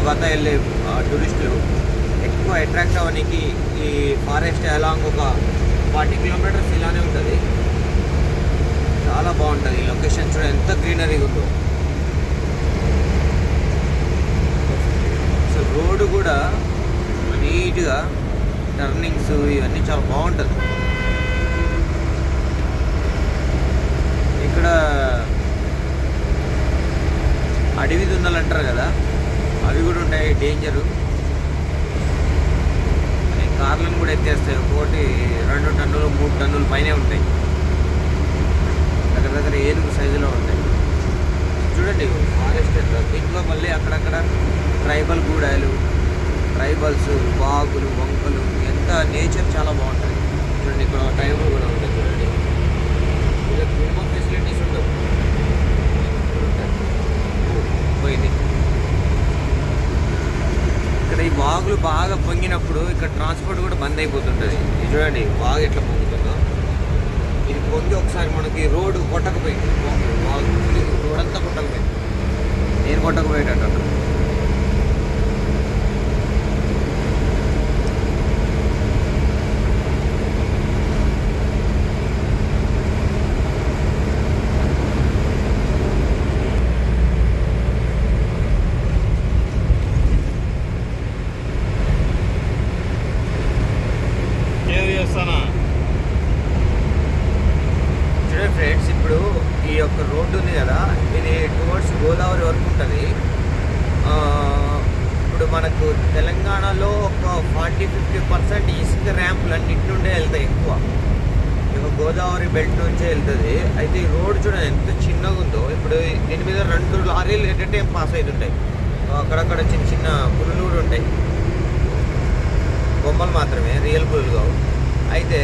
కోల్కతా వెళ్ళే టూరిస్టులు ఎక్కువ అట్రాక్ట్ అవ్వడానికి ఈ ఫారెస్ట్ అలాంగ్ ఒక 40 కిలోమీటర్స్ ఇలానే ఉంటుంది. చాలా బాగుంటుంది ఈ లొకేషన్. చూడ ఎంత గ్రీనరీ ఉందో. అసలు రోడ్డు కూడా నీట్గా టర్నింగ్స్ ఇవన్నీ చాలా బాగుంటుంది. ఇక్కడ అడవి దున్నలు అంటారు కదా, అవి కూడా ఉంటాయి. డేంజరు. కార్లను కూడా ఎత్తేస్తాయి. ఒకటి 2 టన్నులు 3 టన్నుల పైనే ఉంటాయి. దగ్గర దగ్గర ఏనుగు సైజులో ఉంటాయి. చూడండి ఫారెస్ట్ ఎంత. దీంట్లో మళ్ళీ అక్కడక్కడ ట్రైబల్ గూడాలు, ట్రైబల్స్, వాగులు, వంకలు, ఎంత నేచర్ చాలా బాగుంటుంది. చూడండి ఇక్కడ ట్రైబల్ కూడా ఉంటుంది. చూడండి ఇక్కడ రూమ్ ఫెసిలిటీస్ ఉండవు. పోయింది. ఇక్కడ ఈ వాగులు బాగా పొంగినప్పుడు ఇక్కడ ట్రాన్స్పోర్ట్ కూడా బంద్ అయిపోతుంటుంది. ఇది చూడండి వాగు ఎట్లా పొంగుతుందో. ఇది పొంగి ఒకసారి మనకి రోడ్డు కొట్టకపోయింది. వాగు రోడ్ అంతా కొట్టకపోయింది. నేను కొట్టకపోయేటట్టు. చూడండి ఫ్రెండ్స్, ఇప్పుడు ఈ యొక్క రోడ్డు ఉంది కదా, ఇది టువర్డ్స్ గోదావరి వరకు ఉంటుంది. ఇప్పుడు మనకు తెలంగాణలో ఒక 40-50% ఇసుక ర్యాంపులు అన్నింటి నుండే వెళ్తాయి ఎక్కువ. ఇక గోదావరి బెల్ట్ నుంచే వెళ్తుంది. అయితే ఈ రోడ్డు చూడండి ఎంత చిన్నగా ఉందో. ఇప్పుడు దీని మీద 2 లారీలు ఎట్ ఏ టైం పాస్ అవుతుంటాయి. అక్కడక్కడ చిన్న చిన్న పులులు కూడా ఉంటాయి. బొమ్మలు మాత్రమే, రియల్ పులులు కావు. అయితే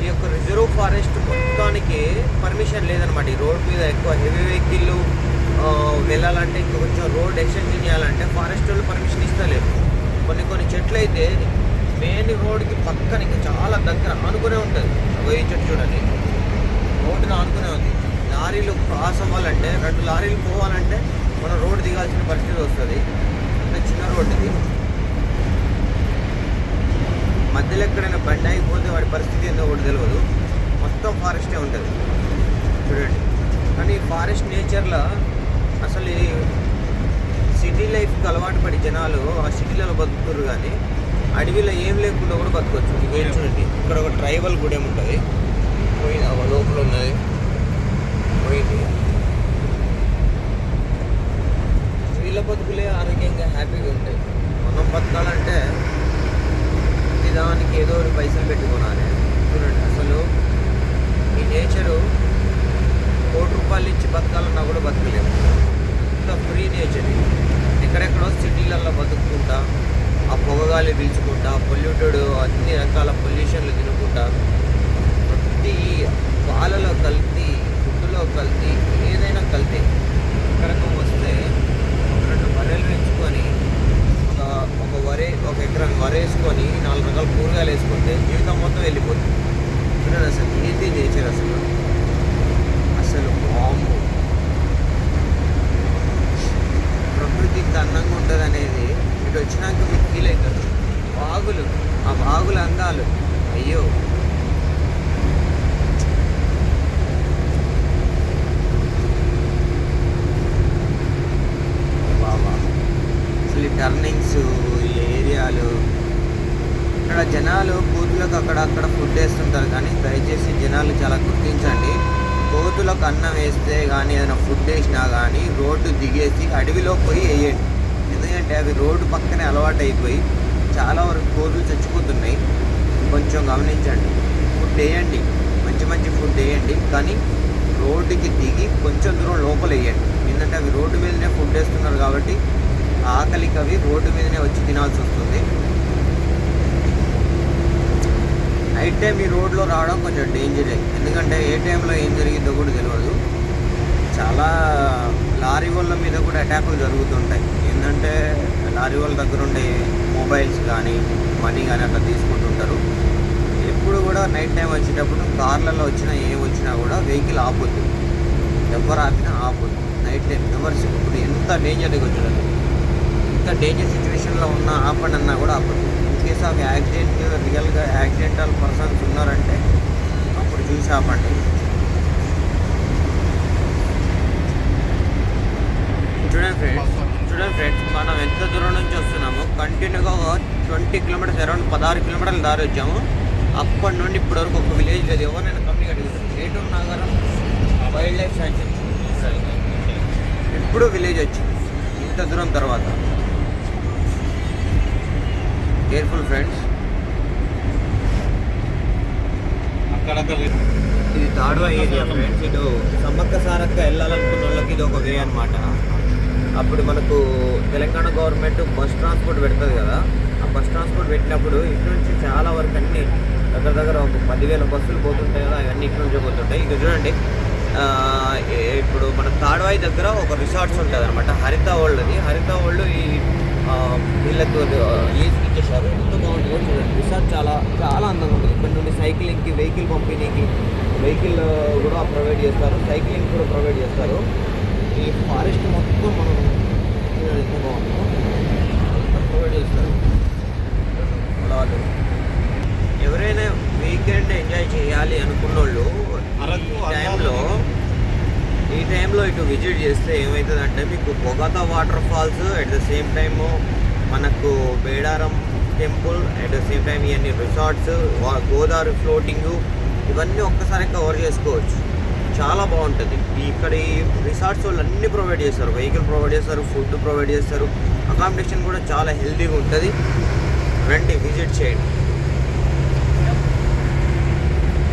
ఈ యొక్క రిజర్వ్ ఫారెస్ట్ మొత్తానికి పర్మిషన్ లేదనమాట. ఈ రోడ్ మీద ఎక్కువ హెవీ వెహికల్ వెళ్ళాలంటే, ఇంకా కొంచెం రోడ్ ఎక్స్టెన్షన్ చేయాలంటే ఫారెస్ట్ వాళ్ళు పర్మిషన్ ఇస్తలేరు. కొన్ని చెట్లు అయితే మెయిన్ రోడ్కి పక్కన ఇంకా చాలా దగ్గర ఆనుకునే ఉంటుంది. ఈ చెట్టు చూడండి రోడ్డుని ఆనుకునే ఉంది. లారీలు క్రాస్ అవ్వాలంటే, 2 లారీలు పోవాలంటే మనం రోడ్డు దిగాల్సిన పరిస్థితి వస్తుంది. అంత చిన్న రోడ్డు ఇది. మధ్యలో ఎక్కడైనా బండి అయిపోతే వాడి పరిస్థితి ఏందో కూడా తెలియదు. మొత్తం ఫారెస్టే ఉంటుంది చూడండి. కానీ ఫారెస్ట్ నేచర్లో అసలు సిటీ లైఫ్కి అలవాటు పడి జనాలు ఆ సిటీలలో బతుకుతారు, కానీ అడవిలో ఏం లేకుండా కూడా బతకొచ్చు. ఏం చూడండి, ఇక్కడ ఒక ట్రైబల్ గుడేం ఉంటుంది. పోయింది లోపల ఉన్నది, పోయింది. వీళ్ళ బతుకులే ఆరోగ్యంగా హ్యాపీగా ఉంటాయి. మనం బతకాలంటే దానికి ఏదో ఒక పైసలు పెట్టుకోవాలి. చూడండి అసలు ఈ నేచరు ₹1 ఇచ్చి బతకాలన్నా కూడా బతకలేము. ఇంత ఫ్రీ నేచర్ ఇది. ఎక్కడెక్కడో సిటీలలో బతుకుతుంటా, ఆ పొగగాలి పీల్చుకుంటా, పొల్యూటెడ్ అన్ని రకాల పొల్యూషన్లు తినుకుంటా, ప్రతి పాలలో కల్తీ, ఫుడ్లో కల్తీ, ఏదైనా కల్తీ. ఎక్కడికి వస్తే 2 బర్రెలు పెంచుకొని ఒక ఎకరం వరేసుకొని 4 రకాల కూరగాయలు వేసుకుంటే జీవితం మొత్తం వెళ్ళిపోతుంది. చూడండి అసలు ఏంటి నేచర్. అసలు బాంబు. ప్రకృతి ఇంత అందంగా ఉంటుంది అనేది ఇటు వచ్చినాక మీకు ఫీల్ అవుతుంది. వాగులు, ఆ వాగుల అందాలు, అయ్యో. బాబా అసలు ఈ టర్నింగ్స్, ఈ ఏరియాలు. ఇక్కడ జనాలు కోతులకు అక్కడక్కడ ఫుడ్ వేస్తుంటారు, కానీ దయచేసి జనాలు చాలా గుర్తించండి. కోతులకు అన్నం వేస్తే కానీ, ఏదైనా ఫుడ్ వేసినా కానీ రోడ్డు దిగేసి అడవిలో పోయి వేయండి. ఎందుకంటే అవి రోడ్డు పక్కనే అలవాటు అయిపోయి చాలా వరకు కోతులు చచ్చిపోతున్నాయి. కొంచెం గమనించండి. ఫుడ్ వేయండి, మంచి ఫుడ్ వేయండి, కానీ రోడ్డుకి దిగి కొంచెం దూరం లోపల వేయండి. ఎందుకంటే అవి రోడ్డు మీదనే ఫుడ్ వేస్తున్నారు కాబట్టి ఆకలికి అవి రోడ్డు మీదనే వచ్చి తినాల్సి వస్తుంది. నైట్ టైం ఈ రోడ్లో రావడం కొంచెం డేంజరే. ఎందుకంటే ఏ టైంలో ఏం జరిగిందో కూడా తెలియదు. చాలా లారీ వాళ్ళ మీద కూడా అటాకులు జరుగుతుంటాయి. ఏంటంటే లారీ వాళ్ళ దగ్గర ఉండే మొబైల్స్ కానీ మనీ కానీ అట్లా తీసుకుంటుంటారు. ఎప్పుడు కూడా నైట్ టైం వచ్చేటప్పుడు కార్లలో వచ్చినా ఏం వచ్చినా కూడా వెహికల్ ఆపొద్దు. ఎవరు ఆపినా ఆపొద్దు. నైట్ టైం ఎవరు ఇప్పుడు ఎంత డేంజర్గా వచ్చాడు. ఎంత డేంజర్ సిచ్యువేషన్లో ఉన్నా ఆపండి అన్నా కూడా అప్పుడు ఇన్ కేస్ ఆఫ్ యాక్సిడెంట్, రియల్గా యాక్సిడెంటల్ పర్సన్స్ ఉన్నారంటే అప్పుడు చూసి ఆపండి. చూడండి ఫ్రెండ్స్, మనం ఎంత దూరం నుంచి వస్తున్నాము. కంటిన్యూగా 20 కిలోమీటర్స్, అరౌండ్ 16 కిలోమీటర్ల దారి వచ్చాము. అప్పటి నుండి ఇప్పటి వరకు ఒక విలేజ్ లేదు. ఎవరైనా కంపెనీ అడుగుతారు ఏటూరు నాగారం వైల్డ్ లైఫ్ శాంక్చురీ, ఇప్పుడు విలేజ్ వచ్చింది ఇంత దూరం తర్వాత. Careful friends. ఇది తాడ్వాయి ఏరియా ఫ్రెండ్స్. ఇటు సమ్మక్క సారక్క వెళ్ళాలనుకున్న వాళ్ళకి ఇది ఒక వే అనమాట. అప్పుడు మనకు తెలంగాణ గవర్నమెంట్ బస్ ట్రాన్స్పోర్ట్ పెడుతుంది కదా, ఆ బస్ ట్రాన్స్పోర్ట్ పెట్టినప్పుడు ఇటు నుంచి చాలా వరకు అన్ని దగ్గర ఒక 10,000 బస్సులు పోతుంటాయి కదా, అవన్నీ ఇటు నుంచే పోతుంటాయి. ఇక చూడండి, ఇప్పుడు మన తాడ్వాయి దగ్గర ఒక రిసార్ట్స్ ఉంటుంది అనమాట, హరిత వరల్డ్. హరిత వరల్డ్ ఈ వీళ్ళకు లీజ్కి ఇచ్చేసారు. ఎంత బాగుంటుందో చూడండి. రిసార్ట్ చాలా చాలా అందంగా ఉంటుంది. ఇక్కడ నుండి సైక్లింగ్కి, వెహికల్ పంపిణీకి వెహికల్ కూడా ప్రొవైడ్ చేస్తారు, సైక్లింగ్ కూడా ప్రొవైడ్ చేస్తారు. ఈ ఫారెస్ట్ మొత్తం మనం ఎంత బాగుంటుందో ప్రొవైడ్ చేస్తారు. పొలాలు. ఎవరైనా వీకెండ్ ఎంజాయ్ చేయాలి అనుకున్న వాళ్ళు ఈ టైంలో ఇటు విజిట్ చేస్తే ఏమవుతుందంటే మీకు Bogatha water falls, at the same time మనకు Bedaram temple, at the same time ఇవన్నీ రిసార్ట్స్, గోదావరి ఫ్లోటింగు, ఇవన్నీ ఒక్కసారి కవర్ చేసుకోవచ్చు. చాలా బాగుంటుంది. ఇక్కడ ఈ రిసార్ట్స్ వాళ్ళు అన్నీ ప్రొవైడ్ చేస్తారు, వెహికల్ ప్రొవైడ్ చేస్తారు, ఫుడ్ ప్రొవైడ్ చేస్తారు, అకామిడేషన్ కూడా చాలా హెల్తీగా ఉంటుంది. రండి, విజిట్ చేయండి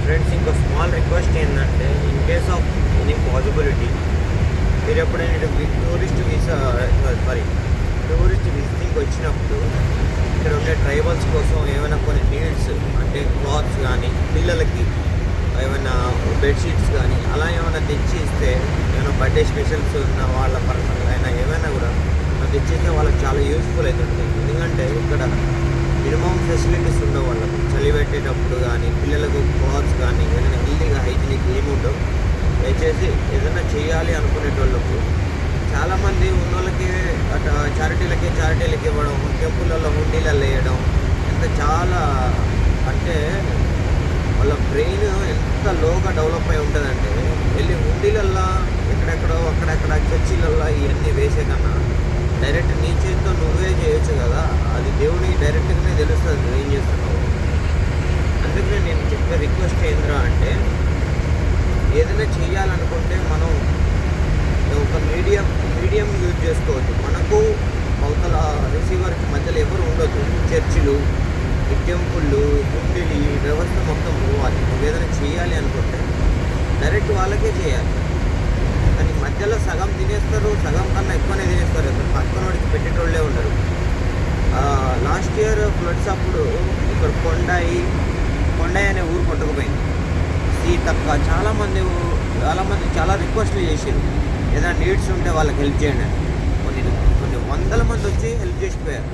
ఫ్రెండ్స్. ఇంకో స్మాల్ రిక్వెస్ట్ ఏంటంటే, in case of any possibility మీరు ఎప్పుడైనా టూరిస్ట్ విజిటింగ్ వచ్చినప్పుడు ఇక్కడ ఉండే ట్రైబల్స్ కోసం ఏమైనా కొన్ని నీడ్స్ అంటే క్లాత్స్ కానీ, పిల్లలకి ఏమైనా బెడ్షీట్స్ కానీ అలా ఏమైనా తెచ్చి ఇస్తే, ఏమైనా బర్త్డే స్పెషల్స్ ఉన్న వాళ్ళ పర్సనల్ అయినా ఏమైనా కూడా తెచ్చిస్తే వాళ్ళకి చాలా యూస్ఫుల్ అవుతుంది. ఎందుకంటే ఇక్కడ మినిమం ఫెసిలిటీస్ ఉండవు వాళ్ళకు. చలి పెట్టేటప్పుడు కానీ, పిల్లలకు క్లాత్స్ కానీ, ఏదైనా హెల్తీగా హైజీనిక్ ఏమి ఉండవు. దయచేసి ఏదైనా చేయాలి అనుకునేటోళ్ళకు చాలామంది ఉన్నోళ్ళకి అట్లా చారిటీలకి ఇవ్వడం, టెంపుల్లో హుండీలలో వేయడం, ఎంత చాలా అంటే వాళ్ళ బ్రెయిన్ ఎంత లోగా డెవలప్ అయి ఉంటుందంటే, వెళ్ళి హుండీలల్లో ఎక్కడెక్కడో అక్కడెక్కడ చర్చిలల్లో ఇవన్నీ వేసే కన్నా డైరెక్ట్ నీ చేతితో నువ్వే చేయొచ్చు కదా. అది దేవుడికి డైరెక్ట్గానే తెలుస్తుంది నువ్వు ఏం చేస్తున్నావు. అందుకనే నేను చెప్పే రిక్వెస్ట్ ఏంద్రా అంటే, ఏదైనా చేయాలనుకుంటే మనం ఒక మీడియం యూజ్ చేసుకోవచ్చు. మనకు అవతల రిసీవర్కి మధ్యలో ఎవరు ఉండదు. చర్చిలు, టెంపుళ్ళు, హుండీలు, ఈ వ్యవస్థ మొత్తం పోవాలి. నువ్వు ఏదైనా చేయాలి అనుకుంటే డైరెక్ట్ వాళ్ళకే చేయాలి. కానీ మధ్యలో సగం తినేస్తారు, సగం కన్నా ఎక్కువనే తినేస్తారు. అసలు పక్కన వాడికి పెట్టేటోళ్ళే ఉండరు. లాస్ట్ ఇయర్ ఫ్లడ్స్ అప్పుడు ఇక్కడ కొండాయి అనే ఊరు కొట్టుకుపోయింది. సీతక్క చాలామంది చాలా రిక్వెస్ట్లు చేసారు, ఏదైనా నీడ్స్ ఉంటే వాళ్ళకి హెల్ప్ చేయండి అని. కొన్ని వందల మంది వచ్చి హెల్ప్ చేసిపోయారు.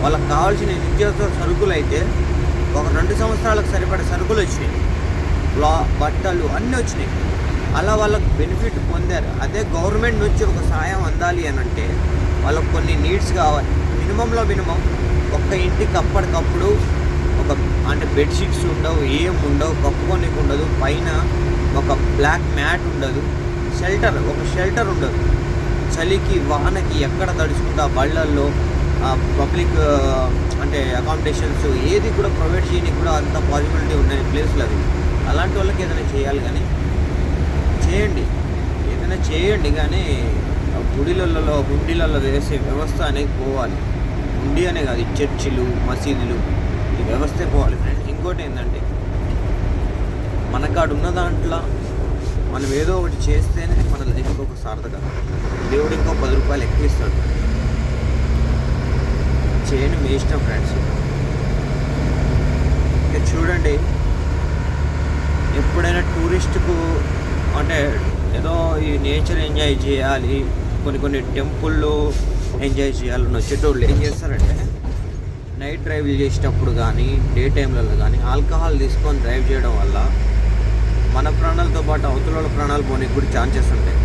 వాళ్ళకి కావాల్సిన నిత్యావసర సరుకులు అయితే ఒక 2 సంవత్సరాలకు సరిపడే సరుకులు వచ్చినాయి, బట్టలు అన్నీ వచ్చినాయి. అలా వాళ్ళకు బెనిఫిట్ పొందారు. అదే గవర్నమెంట్ నుంచి ఒక సాయం అందాలి అని అంటే వాళ్ళకు కొన్ని నీడ్స్ కావాలి. మినిమంలో మినిమం ఒక్క ఇంటికి అప్పటికప్పుడు అంటే బెడ్షీట్స్ ఉండవు, ఏం ఉండవు, కప్పుకోనికి ఉండదు, పైన ఒక బ్లాక్ మ్యాట్ ఉండదు, ఒక షెల్టర్ ఉండదు. చలికి వానకి ఎక్కడ తడుచుకుంటా బళ్ళల్లో పబ్లిక్ అంటే అకామిడేషన్స్ ఏది కూడా ప్రొవైడ్ చేయడానికి కూడా అంత పాసిబిలిటీ ఉండే ప్లేస్లు అవి. అలాంటి వాళ్ళకి ఏదైనా చేయాలి కానీ ఏదైనా చేయండి కానీ హుండీలలో వేసే వ్యవస్థ అనేది పోవాలి. హుండీ అనే కాదు, చర్చిలు, మసీదులు, ఈ వ్యవస్థే పోవాలి ఫ్రెండ్స్. ఇంకోటి ఏంటంటే, మనకాడు ఉన్న దాంట్లో మనం ఏదో ఒకటి చేస్తేనే మన లైఫ్కి ఒక సార్థకత. దేవుడు ఇంకో 10 రూపాయలు ఎక్కువ ఇస్తాడు. చేయండి, మీ ఇష్టం ఫ్రెండ్స్. ఇక చూడండి, ఎప్పుడైనా టూరిస్ట్కు అంటే ఏదో ఈ నేచర్ ఎంజాయ్ చేయాలి, కొన్ని టెంపుల్లో ఎంజాయ్ చేయాలని వచ్చేటోళ్ళు ఏం చేస్తారంటే, నైట్ డ్రైవ్ చేసేటప్పుడు కానీ, డే టైంలలో కానీ ఆల్కహాల్ తీసుకొని డ్రైవ్ చేయడం వల్ల మన ప్రాణాలతో పాటు అవతల ప్రాణాలు పోనీకి కూడా ఛాన్సెస్ ఉంటాయి.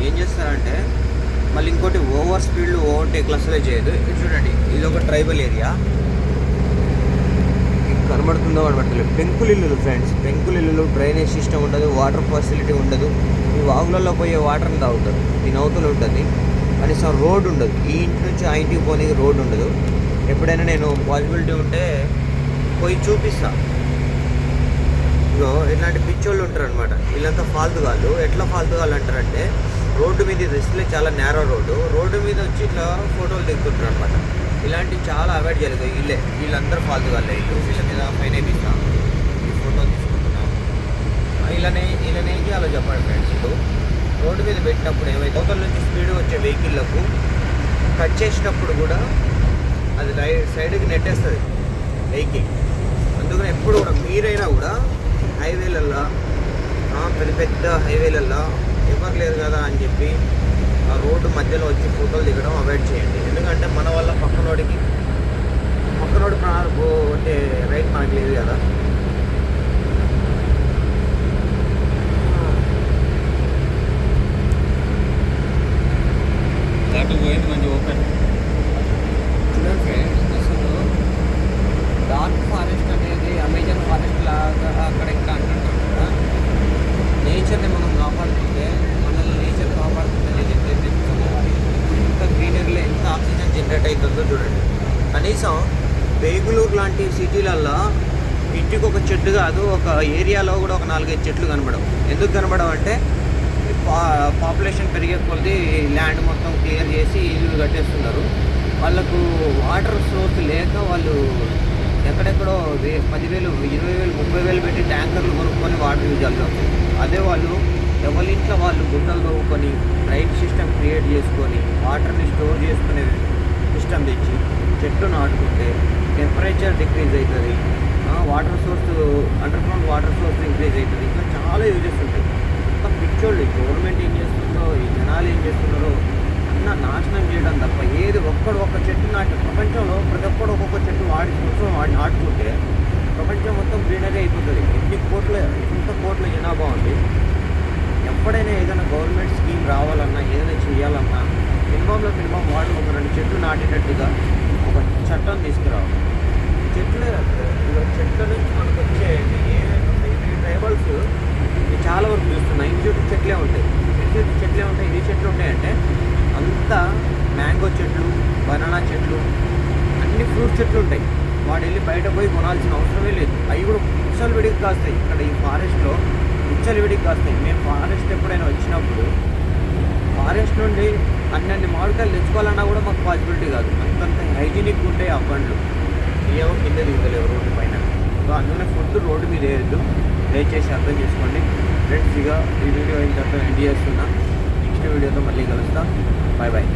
ఏం చేస్తారంటే, మళ్ళీ ఇంకోటి ఓవర్ స్పీడ్లో ఓవర్టేక్లు అసలే చేయదు. ఇది చూడండి, ఇది ఒక ట్రైబల్ ఏరియా. కనబడుతుందో కనబడతలేదు. పెంకులిల్లులు ఫ్రెండ్స్, పెంకులిల్లులు. డ్రైనేజ్ సిస్టమ్ ఉండదు, వాటర్ ఫెసిలిటీ ఉండదు. ఈ వాగులలో పోయే వాటర్ని తాగుతారు. ఈ నౌతులు ఉంటుంది, కనీసం రోడ్డు ఉండదు. ఈ ఇంటి నుంచి ఆ ఇంటికి పోనీకి రోడ్డు ఉండదు. ఎప్పుడైనా నేను పాసిబిలిటీ ఉంటే పోయి చూపిస్తా. ఇగో ఇలాంటి పిచ్చోళ్ళు ఉంటారు అనమాట. వీళ్ళంతా ఫాల్తుగాళ్ళు. ఎట్లా ఫాల్తుగాళ్ళు అంటారంటే, రోడ్డు మీద ఇస్తే చాలా నేరో రోడ్డు మీద వచ్చి ఇట్లా ఫోటోలు దిగుతుంటారు అనమాట. ఇలాంటివి చాలా అవాయిడ్ చేయాలి. వీళ్ళందరూ ఫాల్తుగాళ్ళే. వీళ్ళ మీద ఫైన్ వేపిస్తాం. ఈ ఫోటోలు తీసుకుంటున్నాం. వీళ్ళనేం చేయాలో చెప్పండి ఫ్రెండ్స్. ఇప్పుడు రోడ్డు మీద పెట్టినప్పుడు ఏమైతే అవతల నుంచి స్పీడ్ వచ్చే వెహికల్లకు కట్ చేసినప్పుడు కూడా అది సైడ్కి నెట్టేస్తుంది వెహికల్. అందుకని ఎప్పుడు కూడా మీరైనా కూడా హైవేలల్లో, పెద్ద పెద్ద హైవేలల్లో ఎవరు లేరు కదా అని చెప్పి ఆ రోడ్డు మధ్యలో వచ్చి ఫోటోలు దిగడం అవాయిడ్ చేయండి. ఎందుకంటే మన వల్ల పక్కనోడి ప్రాణాలు అంటే రైట్ మనకి లేదు కదా. పోయింది మంచి ఓపెన్. చూడండి ఫ్రెండ్స్, అసలు డార్క్ ఫారెస్ట్ అనేది అమెజాన్ ఫారెస్ట్ లాగా అక్కడ ఇక్కడ అంటుంటారు కదా. నేచర్ని మనం కాపాడుతుంటే మనల్ని నేచర్ కాపాడుతుంటే నేను ఎంత చెప్తున్నాను. ఎంత గ్రీనరీలో ఎంత ఆక్సిజన్ జనరేట్ అవుతుందో చూడండి. కనీసం బెంగళూరు లాంటి సిటీలల్లో ఇంటికి ఒక చెట్టు కాదు, ఒక ఏరియాలో కూడా ఒక 4-5 చెట్లు కనబడవు. ఎందుకు కనబడవు అంటే పాపులేషన్ పెరిగే కొద్దీ ల్యాండ్ మొత్తం క్లియర్ చేసి ఇల్లు కట్టేస్తున్నారు. వాళ్ళకు వాటర్ సోర్స్ లేక వాళ్ళు ఎక్కడెక్కడో 10,000, 20,000, 30,000 పెట్టి ట్యాంకర్లు కొనుక్కొని వాటర్ యూజ్ చేస్తారు. అదే వాళ్ళు ఎవరింట్లో వాళ్ళు గుంటలు తవ్వుకొని డ్రైన్ సిస్టమ్ క్రియేట్ చేసుకొని వాటర్ని స్టోర్ చేసుకునే సిస్టమ్ తెచ్చి చెట్లు నాటుకుంటే టెంపరేచర్ డిక్రీజ్ అవుతుంది, water source under ground water source increase అవుతుంది. ఇంకా చాలా యూజెస్ ఉంటాయి. ఇంకా పిచ్చోళ్ళు గవర్నమెంట్ ఏం చేస్తుందో, ఈ జనాలు ఏం చేస్తున్నారో అన్న నాశనం చేయడం తప్ప ఏది ఒక్క చెట్టు ప్రపంచంలో ప్రతి ఒక్కడు ఒక్కొక్క చెట్టు నాటుకుంటే ప్రపంచం మొత్తం గ్రీనరీ అయిపోతుంది. ఎంత కోట్ల జనాభా ఉంది. ఎప్పుడైనా ఏదైనా గవర్నమెంట్ స్కీమ్ రావాలన్నా, ఏదైనా చేయాలన్నా మినిమం వాళ్ళు ఒక 2 చెట్లు నాటేటట్టుగా ఒక చట్టం తీసుకురావాలి. చెట్ల నుంచి మనకు వచ్చే ఈ ట్రైబల్స్ చాలా వరకు చూస్తున్నాయి. ఇంటి చుట్టూ చెట్లే ఉంటాయి. ఇది చెట్లు ఉంటాయంటే అంతా మ్యాంగో చెట్లు, బనానా చెట్లు, అన్ని ఫ్రూట్ చెట్లు ఉంటాయి. వాడు వెళ్ళి బయట పోయి కొనాల్సిన అవసరమే లేదు. అవి కూడా విడికి కాస్తాయి. ఇక్కడ ఈ ఫారెస్ట్లో విడికి కాస్తాయి. మేము ఫారెస్ట్ ఎప్పుడైనా వచ్చినప్పుడు ఫారెస్ట్ నుండి అన్ని మామిడికాయలు తెచ్చుకోవాలన్నా కూడా మాకు పాసిబిలిటీ కాదు. అంతంత హైజీనిక్ ఉంటాయి ఆ పండ్లు. ఏవో కింద దిగుతలేవు రోడ్డు పైన. సో అందుకనే ఫుడ్ రోడ్డు మీద వేయద్దు. దయచేసి అర్థం చేసుకోండి ఫ్రెండ్స్. ఇక ఈ వీడియో అయిన తర్వాత ఎండ్ చేస్తున్నా. నెక్స్ట్ వీడియోతో మళ్ళీ కలుస్తాం. Bye bye.